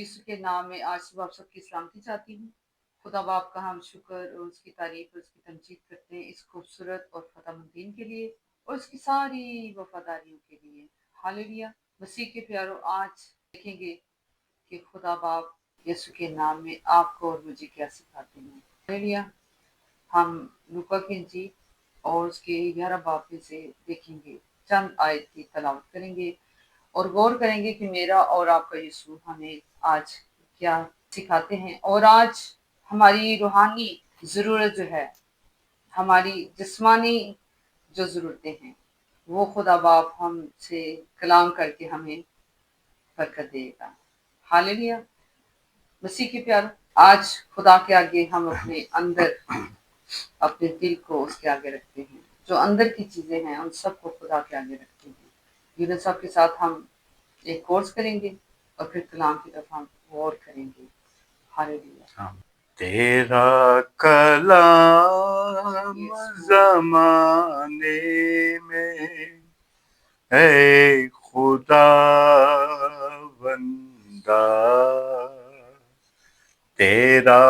یسوع کے نام میں آج صبح آپ سب کی سلامتی چاہتی ہوں۔ خدا باپ کا ہم شکر اور اس کی تعریف اور اس کی تمجید کرتے ہیں اس خوبصورت اور فتح مند دن کے لیے اور اس کی ساری وفاداریوں کے لیے۔ ہاللیلویا۔ مسیح کے پیارو، آج دیکھیں گے کہ خدا باپ یسوع کے نام میں آپ کو اور مجھے کیا سکھاتے ہیں۔ ہاللیلویا۔ ہم لوکا کی انجیل اور اس کے 11 باب میں سے دیکھیں گے، چند آیت کی تلاوت کریں گے اور غور کریں گے کہ میرا اور آپ کا یسوع ہمیں آج کیا سکھاتے ہیں، اور آج ہماری روحانی ضرورت جو ہے، ہماری جسمانی جو ضرورتیں ہیں، وہ خدا باپ ہم سے کلام کر کے ہمیں برکت دے گا۔ ہاللیلویا۔ مسیح کے پیار، آج خدا کے آگے ہم اپنے اندر اپنے دل کو اس کے آگے رکھتے ہیں، جو اندر کی چیزیں ہیں ان سب کو خدا کے آگے رکھتے ہیں۔ یونس صاحب کے ساتھ ہم ایک کورس کریں گے اور پھر کلام کی طرف ہم غور کریں گے۔ ہاللیلویا۔ تیرا کلام زمانے میں اے خدا بندہ، تیرا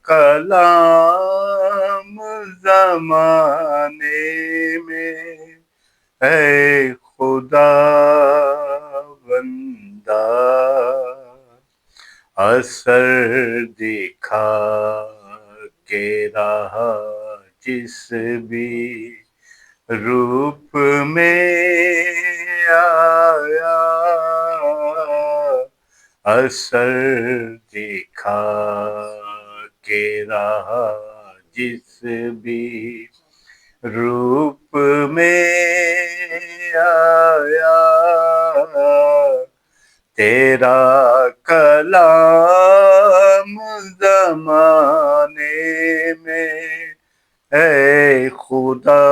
کلام زمانے میں اے خدا بندہ، اثر دکھا کے رہا جس بھی روپ میں آیا، اثر دکھا کے رہا جس بھی روپ میں آیا، تیرا کلام زمانے میں اے خدا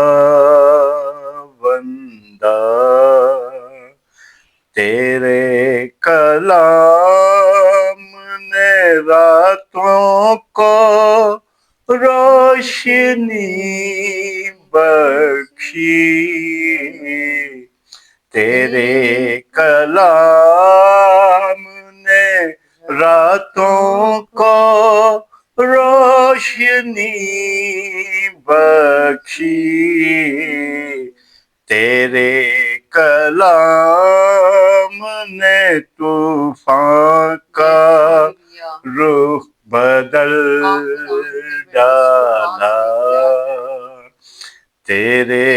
بندہ، تیرے کلام نے راتوں کو روشنی بخشی، تیرے کلام نے راتوں کو روشنی بخشی، تیرے کلام نے طوفان کا رخ بدل ڈالا، تیرے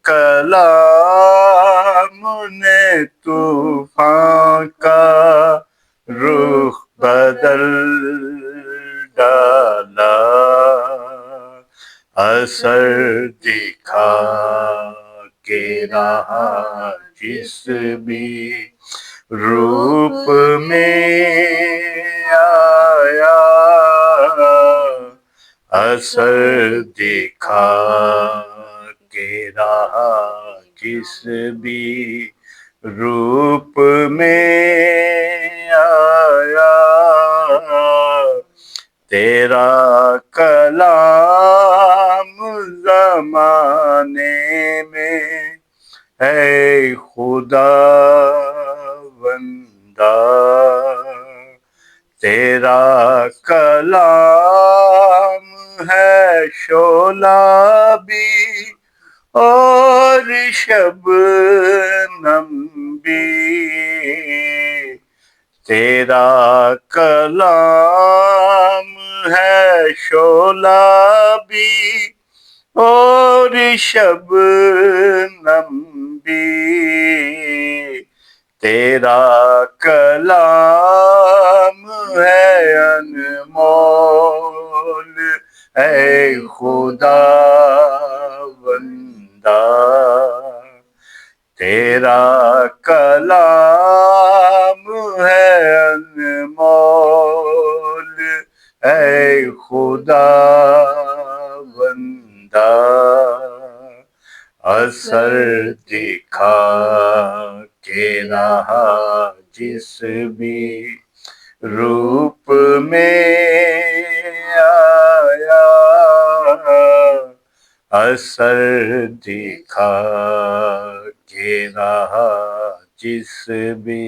کلام نے طوفان کا رخ بدل ڈالا، اثر دکھا کے رہا جس بھی روپ میں آیا، اثر دکھا کے رہا جس بھی روپ میں آیا، تیرا کلام زمانے میں اے خدا بندہ، تیرا کلام ہے شعلہ بھی اور شبنم بھی، تیرا کلام ہے شعلہ بھی اور شبنم بھی، تیرا کلام ہے انمول اے خدا بندہ، تیرا کلام ہے انمول اے خدا بندہ، اثر دکھا کے رہا جس بھی روپ میں آیا، اثر دکھا کے رہا جس بھی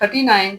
39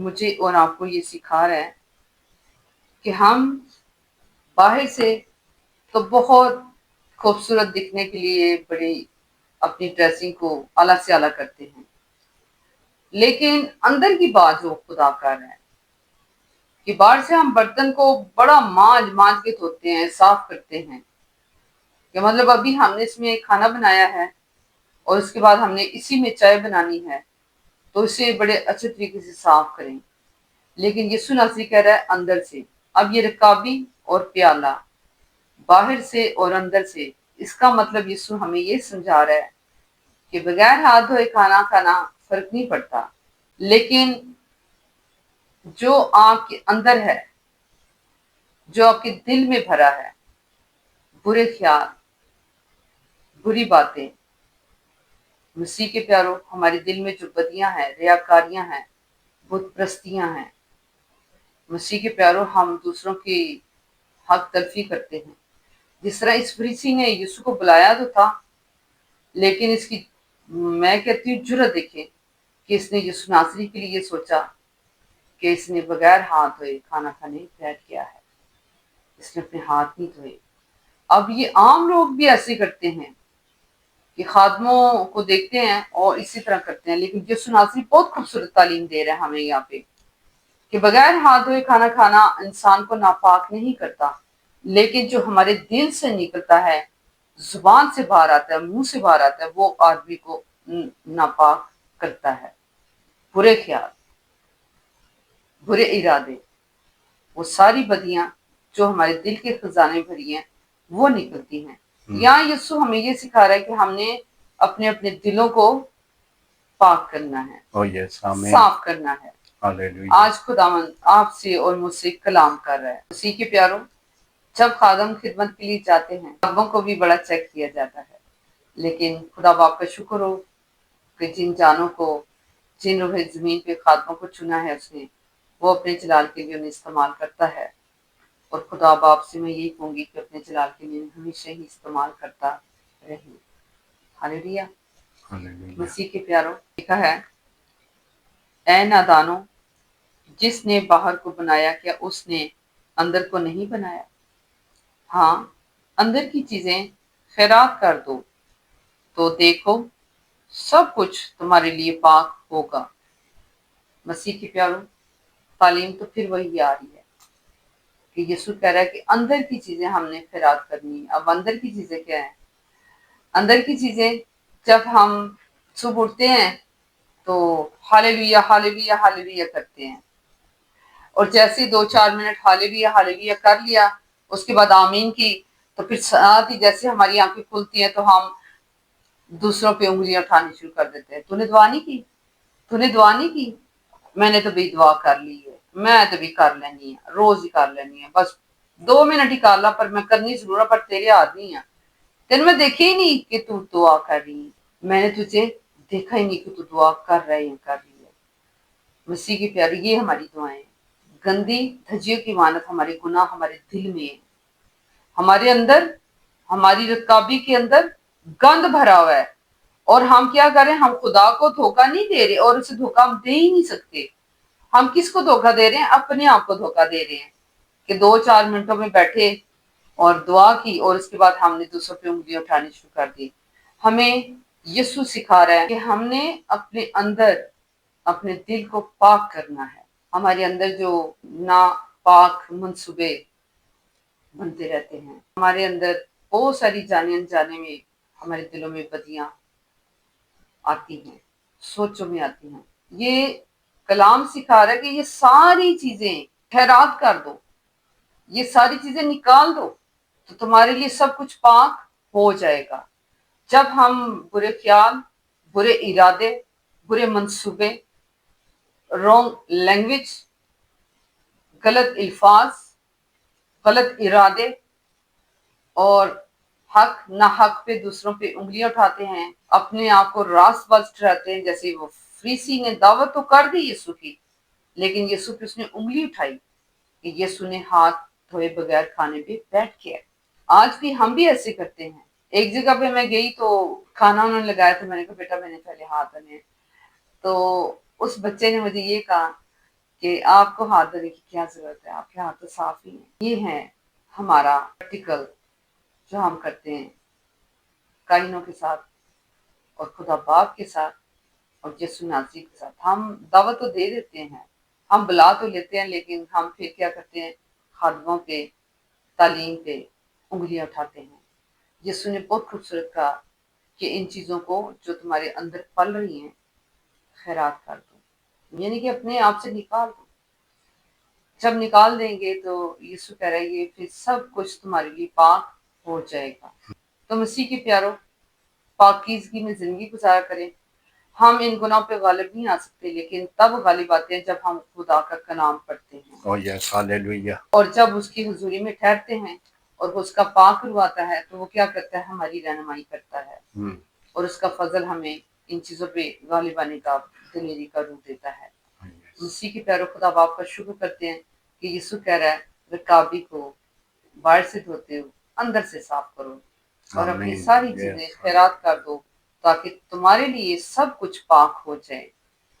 مجھے اور آپ کو یہ سکھا رہا ہے کہ ہم باہر سے تو بہت خوبصورت دکھنے کے لیے بڑی اپنی ڈریسنگ کو اعلیٰ سے اعلیٰ کرتے ہیں، لیکن اندر کی بات جو خدا کر رہا ہے کہ باہر سے ہم برتن کو بڑا مانج مانج کے دھوتے ہیں، صاف کرتے ہیں، کہ مطلب ابھی ہم نے اس میں کھانا بنایا ہے اور اس کے بعد ہم نے اسی میں چائے بنانی ہے تو اسے بڑے اچھے طریقے سے صاف کریں، لیکن یسوع ناصری کہہ رہا ہے اندر سے۔ اب یہ رکابی اور پیالہ باہر سے اور اندر سے، اس کا مطلب یسوع ہمیں یہ سمجھا رہا ہے کہ بغیر ہاتھ دھوئے کھانا کھانا فرق نہیں پڑتا، لیکن جو آپ کے اندر ہے، جو آپ کے دل میں بھرا ہے، برے خیال، بری باتیں، مسیح کے پیاروں، ہمارے دل میں جو بدیاں ہیں، ریاکاریاں ہیں، بت پرستیاں ہیں، مسیح کے پیاروں، ہم دوسروں کی حق تلفی کرتے ہیں۔ جس طرح اس فریسی نے یسوع کو بلایا تو تھا، لیکن اس کی میں کہتی ہوں جرت دیکھیں کہ اس نے یسوع ناصری کے لیے یہ سوچا کہ اس نے بغیر ہاتھ دھوئے کھانا کھانے بیٹھ گیا ہے، اس نے اپنے ہاتھ نہیں دھوئے۔ اب یہ عام لوگ بھی ایسے کرتے ہیں کہ خادموں کو دیکھتے ہیں اور اسی طرح کرتے ہیں، لیکن یسوع ناصری بہت خوبصورت تعلیم دے رہا ہے ہمیں یہاں پہ کہ بغیر ہاتھ دھوئے کھانا کھانا انسان کو ناپاک نہیں کرتا، لیکن جو ہمارے دل سے نکلتا ہے، زبان سے باہر آتا ہے، منہ سے باہر آتا ہے، وہ آدمی کو ناپاک کرتا ہے۔ برے خیال، برے ارادے، وہ ساری بدیاں جو ہمارے دل کے خزانے بھری ہیں وہ نکلتی ہیں۔ یہاں یسوع ہمیں یہ سکھا رہا ہے کہ ہم نے اپنے اپنے دلوں کو پاک کرنا ہے، Oh yes, آمین، صاف کرنا ہے۔ ہاللیلویہ، آج خداوند آپ سے اور مجھ سے کلام کر رہا ہے۔ مسیح کے پیاروں، جب خادم خدمت کے لیے جاتے ہیں، خادموں کو بھی بڑا چیک کیا جاتا ہے، لیکن خدا باپ کا شکر ہو کہ جن جانوں کو، جن روح زمین پہ خادموں کو چنا ہے اس نے، وہ اپنے جلال کے لیے انہیں استعمال کرتا ہے، اور خدا باپ سے میں یہی کہوں گی کہ اپنے جلال کے لیے ہمیشہ ہی استعمال کرتا رہے۔ ہاللیلویہ۔ ہاللیلویہ، مسیح کے پیاروں، لکھا ہے، اے نادانوں، جس نے باہر کو بنایا کیا اس نے اندر کو نہیں بنایا؟ ہاں، اندر کی چیزیں خیرات کر دو تو دیکھو سب کچھ تمہارے لیے پاک ہوگا۔ مسیح کے پیاروں، تعلیم تو پھر وہی آ رہی ہے کہ یسوع کہہ رہا ہے کہ اندر کی چیزیں ہم نے خیرات کرنی۔ اب اندر کی چیزیں کیا ہیں؟ اندر کی چیزیں، جب ہم صبح اٹھتے ہیں تو ہاللیلویہ ہاللیلویہ ہاللیلویہ کرتے ہیں، اور جیسے 2-4 منٹ ہاللیلویہ ہاللیلویہ کر لیا، اس کے بعد آمین کی، تو پھر ساتھ ہی جیسے ہماری آنکھیں کھلتی ہیں تو ہم دوسروں پہ انگلیاں اٹھانی شروع کر دیتے ہیں۔ تو نے دعا نہیں کی، تو نے دعا نہیں کی، میں نے تو بھی دعا کر لی ہے، میں تو بھی کر لینی ہے، روز ہی کر لینی ہے، بس 2 منٹ ہی کر لا، پر میں کرنی ضرور ہے، پر تیرے ہاتھ نہیں ہے، تینے میں دیکھے ہی نہیں کہ تو دعا کر رہی ہے، میں نے تجھے دیکھا ہی نہیں کہ تو دعا کر رہی ہے۔ مسیح کی پیاری، یہ ہماری دعائیں، گندی دھجیوں کی مانت ہمارے گناہ ہمارے دل میں ہے، ہمارے اندر، ہماری رکابی کے اندر گند بھرا ہوا ہے، اور ہم کیا کریں؟ ہم خدا کو دھوکہ نہیں دے رہے، اور اسے دھوکہ ہم دے ہی نہیں سکتے۔ ہم کس کو دھوکہ دے رہے ہیں؟ اپنے آپ کو دھوکہ دے رہے ہیں کہ 2-4 منٹوں میں بیٹھے اور دعا کی، اور اس کے بعد ہم نے دوسروں پہ انگلیاں اٹھانی شروع کر دی۔ ہمیں یسوع سکھا رہا ہے کہ ہم نے اپنے اندر، اپنے دل کو پاک کرنا ہے۔ ہمارے اندر جو ناپاک منصوبے بنتے رہتے ہیں، ہمارے اندر بہت ساری جانے انجانے میں ہمارے دلوں میں بدیاں آتی ہیں، سوچوں میں آتی ہیں۔ یہ کلام سکھا رہا ہے کہ یہ ساری چیزیں خیرات کر دو، یہ ساری چیزیں نکال دو تو تمہارے لیے سب کچھ پاک ہو جائے گا۔ جب ہم برے خیال، برے ارادے، برے منصوبے، رونگ لینگویج، غلط الفاظ، غلط ارادے اور حق نہ حق پہ دوسروں پہ انگلیاں اٹھاتے ہیں، اپنے آپ کو راست باز ٹھہراتے ہیں، جیسے وہ فریسی نے دعوت تو کر دی یسوع کی، لیکن یسوع پہ اس نے انگلی اٹھائی کہ یسوع نے ہاتھ دھوئے بغیر کھانے پہ بیٹھ گیا۔ آج بھی ہم بھی ایسے کرتے ہیں۔ ایک جگہ پہ میں گئی تو کھانا انہوں نے لگایا تھا، میں نے کہا بیٹا میں نے پہلے ہاتھ دھونے ہیں، تو اس بچے نے مجھے یہ کہا کہ آپ کو ہاتھ دھونے کی کیا ضرورت ہے، آپ کے ہاتھ تو صاف ہی ہیں۔ یہ ہے ہمارا پریکٹیکل جو ہم کرتے ہیں کائنوں کے ساتھ اور خدا باپ کے ساتھ اور یسوع ناصری کے ساتھ۔ ہم دعوت تو دے دیتے ہیں، ہم بلا تو لیتے ہیں، لیکن ہم پھر کیا کرتے ہیں، خادموں پہ، تعلیم پہ انگلیاں اٹھاتے ہیں۔ یسوع نے بہت خوبصورت کہا کہ ان چیزوں کو جو تمہارے اندر پل رہی ہیں خیرات کر دو، یعنی کہ اپنے آپ سے نکال دو۔ جب نکال دیں گے تو یسوع کہہ رہا ہے یہ پھر سب کچھ تمہارے لیے پاک ہو جائے گا۔ تو مسیح کے پیارو، پاکیزگی میں زندگی گزارا کریں۔ ہم ان گناہوں پہ غالب نہیں آ سکتے، لیکن تب غالب آتے ہیں جب ہم خدا کا کلام پڑھتے ہیں Oh yes, hallelujah. اور جب اس کی حضوری میں ٹھہرتے ہیں اور وہ اس کا پاک کرواتا ہے تو وہ کیا کرتا ہے، ہماری رہنمائی کرتا ہے اور اس کا فضل ہمیں ان چیزوں پہ غالب آنے کا، دلیری کا روح دیتا ہے۔ Oh yes. مسیح کے پیارو، خدا باپ کا شکر کرتے ہیں کہ یسوع کہہ رہا ہے رکابی کو باہر سے دھوتے ہو اندر سے صاف کرو اور اپنی Amen. ساری Yes. چیزیں خیرات کر دو تاکہ تمہارے لیے سب کچھ پاک ہو جائے۔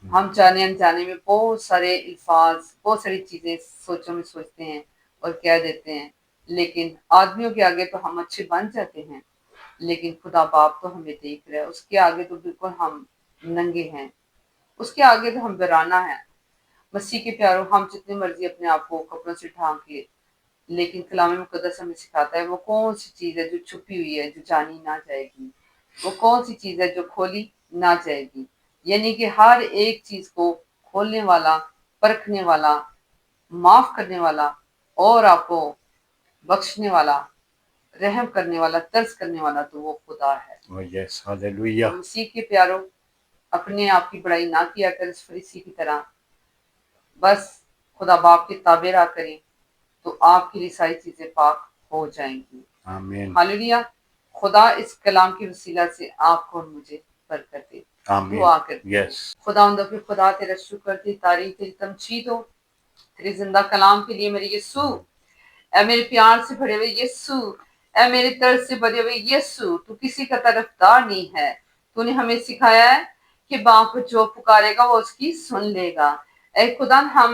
ہم جانے انجانے میں بہت سارے الفاظ، بہت ساری چیزیں سوچوں میں سوچتے ہیں اور کہہ دیتے ہیں، لیکن آدمیوں کے آگے تو ہم اچھے بن جاتے ہیں، لیکن خدا باپ تو ہمیں دیکھ رہا ہے، اس کے آگے تو بالکل ہم ننگے ہیں، اس کے آگے تو ہم ویرانہ ہیں۔ مسیح کے پیاروں، ہم جتنی مرضی اپنے آپ کو کپڑوں سے ڈھانک لے، لیکن کلام مقدس ہمیں سکھاتا ہے وہ کون سی چیز ہے جو چھپی ہوئی ہے، جو جانی نہ جائے گی، وہ کون سی چیز ہے جو کھولی نہ جائے گی۔ یعنی کہ ہر ایک چیز کو کھولنے والا، پرکھنے والا، معاف کرنے والا اور آپ کو بخشنے والا، رحم کرنے والا، ترس کرنے والا تو وہ خدا ہے۔ Oh yes, hallelujah. مسیح کے پیاروں، اپنے آپ کی بڑائی نہ کیا کر اس فریسی کی طرح، بس خدا باپ کے تابع رہا کریں تو آپ کے لیے ساری چیزیں پاک ہو جائیں گی۔ Amen. ہاللویہ۔ خدا اس کلام کی وسیلہ سے آپ کو اور مجھے برکت دے۔ Amen. دعا کرتے ہیں۔ Yes. خداوند کے خدا، تیرا شکر، تیری تعریف، تیری تمجید ہو تیرے زندہ کلام کے لیے۔ میرے یسوع، اے میرے پیار سے بھرے ہوئے یسوع، اے میرے طرز سے بھرے ہوئے یسوع، تو کسی کا طرفدار نہیں ہے۔ تو نے ہمیں سکھایا ہے کہ باپ کو جو پکارے گا وہ اس کی سن لے گا۔ اے خدا، ہم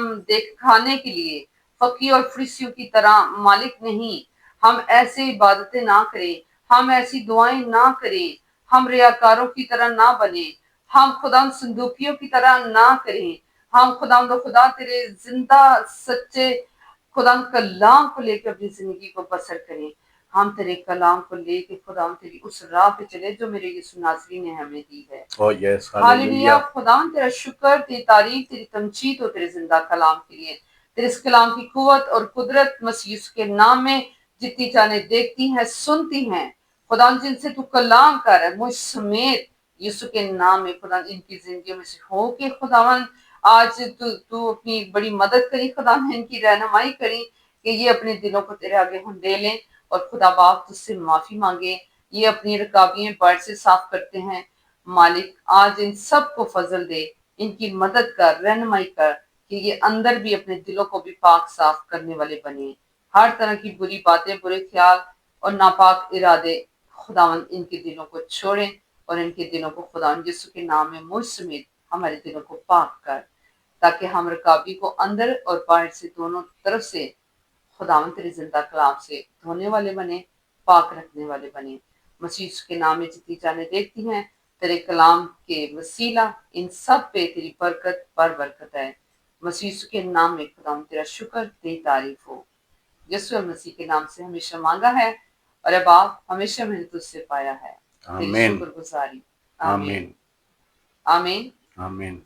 کھانے کے لیے فقی اور فریسیوں کی طرح مالک نہیں، ہم ایسے عبادتیں نہ کریں، ہم ایسی دعائیں نہ کریں، ہم ریاکاروں کی طرح نہ بنیں، ہم خدا صندوقیوں کی طرح نہ کریں، ہم خدا تیرے زندہ سچے خدا کلام کو لے کے اپنی زندگی کو بسر کریں۔ ہم تیرے کلام کو لے کے خدا تیری اس راہ پہ چلے جو میرے یسوع ناصری نے ہمیں دی ہے۔ Oh yes, hallelujah. hallelujah. خدا تیرا شکر، تیری تعریف، تیری تمجید ہو تیرے زندہ کلام کے لیے۔ تیرے اس کلام کی قوت اور قدرت مسیح یسوع کے نام میں جتنی جانیں دیکھتی ہیں، سنتی ہیں، خدا جن سے تو کلام کر ہے، مجھ سمیت یسوع کے نام میں خدا ان کی زندگیوں میں سے ہو کہ خداوند آج تو اپنی بڑی مدد کری، خدا نے ان کی رہنمائی کری کہ یہ اپنے دلوں کو تیرے آگے ہنڈے لیں اور خدا باپ تجھ سے معافی مانگے، یہ اپنی رکابیاں باہر سے صاف کرتے ہیں۔ مالک آج ان سب کو فضل دے، ان کی مدد کر، رہنمائی کر کہ یہ اندر بھی اپنے دلوں کو بھی پاک صاف کرنے والے بنے۔ ہر طرح کی بری باتیں، برے خیال اور ناپاک ارادے خداوند ان کے دلوں کو چھوڑیں اور ان کے دلوں کو خداوند یسوع کے نام میں مجھ سمیت ہمارے دلوں کو پاک کر، تاکہ ہم رکابی کو اندر اور باہر سے دونوں طرف سے خداوند تیرے زندہ کلام سے دھونے والے بنے، پاک رکھنے والے بنے۔ مسیح کے نام میں جتنی جانیں دیکھتی ہیں، تیرے کلام کے وسیلہ ان سب پہ تیری برکت پر برکت ہے۔ مسیح کے نام میں خداوند تیرا شکر، تیری تعریف ہو۔ یسوع مسیح کے نام سے ہمیشہ مانگا ہے اور اے باپ ہمیشہ میں نے تجھ سے پایا ہے۔ تیری Amen. شکر گزاری۔ آمین Amen. آمین۔ Amen.